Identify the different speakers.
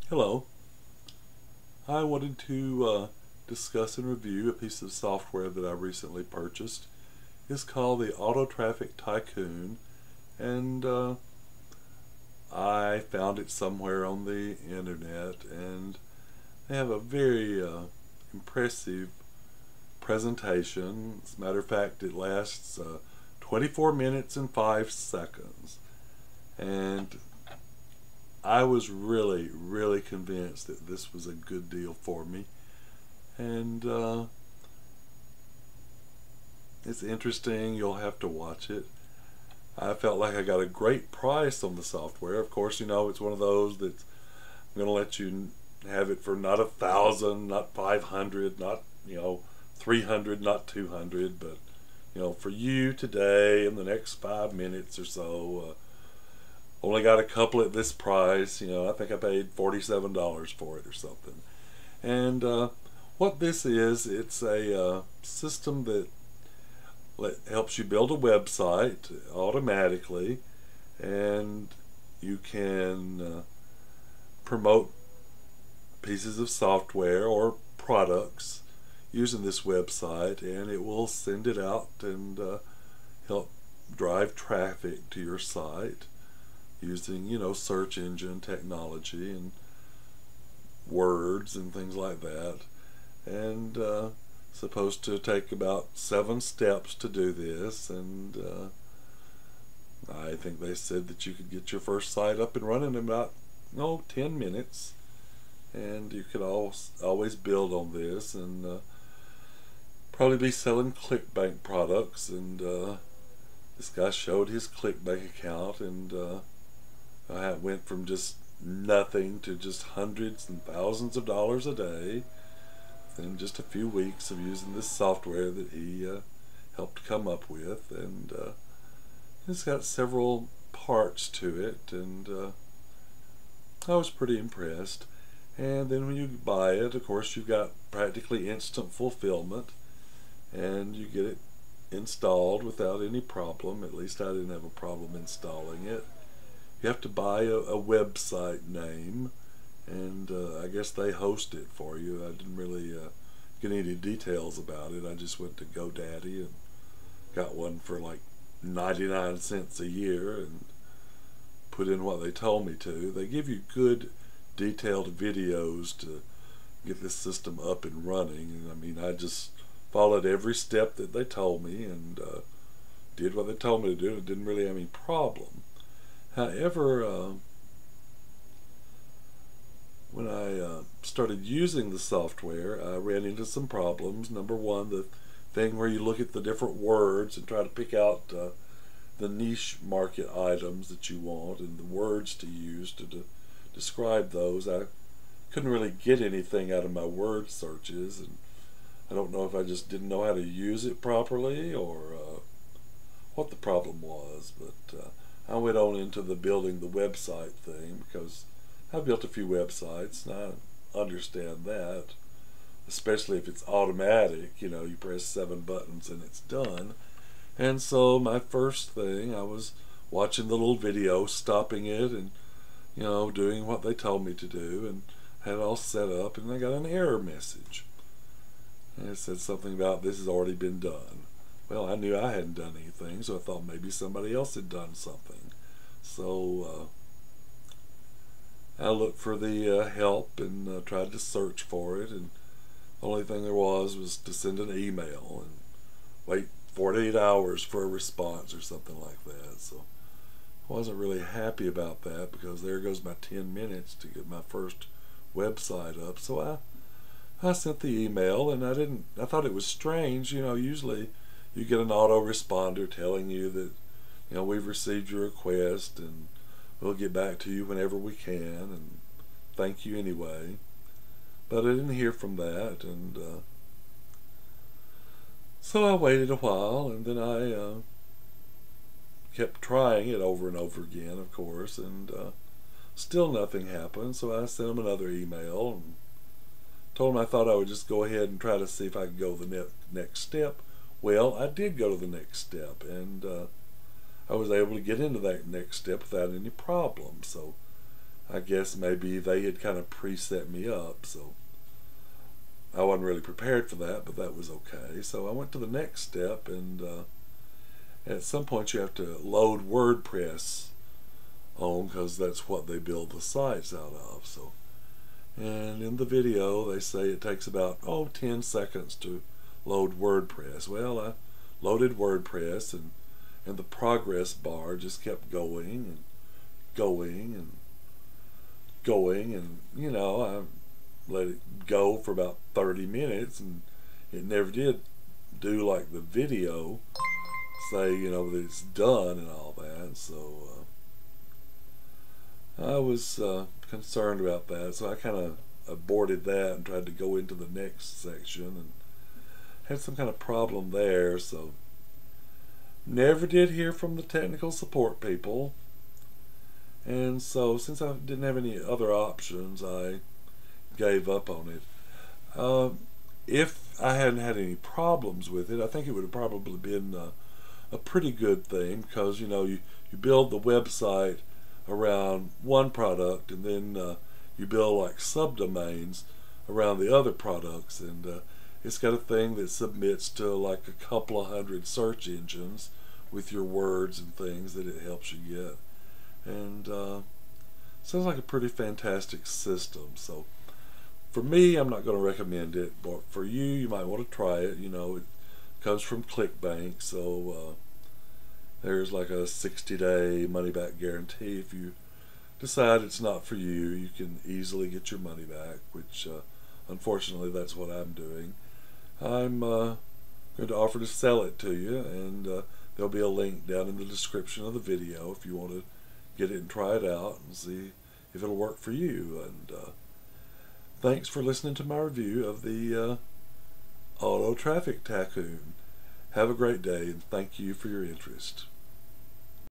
Speaker 1: Hello. I wanted to discuss and review a piece of software that I recently purchased. It's called the Auto Traffic Tycoon, and I found it somewhere on the internet, and they have a very impressive presentation. As a matter of fact, it lasts 24 minutes and 5 seconds, and I was really convinced that this was a good deal for me, and it's interesting. You'll have to watch it. I felt like I got a great price on the software. Of course, it's one of those that's going to let you have it for not 1,000, not 500, not 300, not 200, but for you today in the next 5 minutes or so. Only got a couple at this price. I think I paid $47 for it or something. And what this is, it's a system that helps you build a website automatically, and you can promote pieces of software or products using this website, and it will send it out and help drive traffic to your site using search engine technology and words and things like that. And supposed to take about 7 steps to do this, and I think they said that you could get your first site up and running in about 10 minutes, and you could always build on this, and probably be selling ClickBank products. And this guy showed his ClickBank account, and I went from just nothing to just hundreds and thousands of dollars a day in just a few weeks of using this software that he helped come up with. And it's got several parts to it, and I was pretty impressed. And then when you buy it, of course, you've got practically instant fulfillment, and you get it installed without any problem. At least I didn't have a problem installing it. You have to buy a website name, and I guess they host it for you. I didn't really get any details about it. I just went to GoDaddy and got one for like 99 cents a year and put in what they told me to. They give you good detailed videos to get this system up and running. And I mean, I just followed every step that they told me, and did what they told me to do. It didn't really have any problem. However, when I started using the software, I ran into some problems. Number one, the thing where you look at the different words and try to pick out the niche market items that you want and the words to use to describe those. I couldn't really get anything out of my word searches, and I don't know if I just didn't know how to use it properly or what the problem was, but I went on into the building the website thing, because I've built a few websites and I understand that, especially if it's automatic. You press 7 buttons and it's done. And so my first thing, I was watching the little video, stopping it, and doing what they told me to do, and had it all set up, and I got an error message, and it said something about this has already been done. Well, I knew I hadn't done anything, so I thought maybe somebody else had done something. So I looked for the help and tried to search for it, and the only thing there was to send an email and wait 48 hours for a response or something like that. So I wasn't really happy about that, because there goes my 10 minutes to get my first website up. So I sent the email, and I thought it was strange. Usually you get an autoresponder telling you that we've received your request and we'll get back to you whenever we can, and thank you anyway. But I didn't hear from that, and so I waited a while, and then I kept trying it over and over again, of course, and still nothing happened. So I sent them another email and told them I thought I would just go ahead and try to see if I could go the next step. Well, I did go to the next step, and I was able to get into that next step without any problem. So I guess maybe they had kind of preset me up, so I wasn't really prepared for that, but that was okay. So I went to the next step, and at some point you have to load WordPress on, because that's what they build the sites out of. So, and in the video they say it takes about 10 seconds to load WordPress. Well, I loaded WordPress, and the progress bar just kept going and going and going, and I let it go for about 30 minutes, and it never did do like the video say that it's done and all that. So I was concerned about that, so I kind of aborted that and tried to go into the next section, and had some kind of problem there. So never did hear from the technical support people, and so since I didn't have any other options, I gave up on it. If I hadn't had any problems with it, I think it would have probably been a pretty good thing, because you build the website around one product, and then you build like subdomains around the other products, and it's got a thing that submits to like a couple of hundred search engines with your words and things that it helps you get, and sounds like a pretty fantastic system. So for me, I'm not going to recommend it, but for you, you might want to try it. It comes from ClickBank, so there's like a 60-day money-back guarantee. If you decide it's not for you, you can easily get your money back, which unfortunately that's what I'm doing. I'm going to offer to sell it to you, and there'll be a link down in the description of the video if you want to get it and try it out and see if it'll work for you. And thanks for listening to my review of the Auto Traffic Tycoon. Have a great day, and thank you for your interest.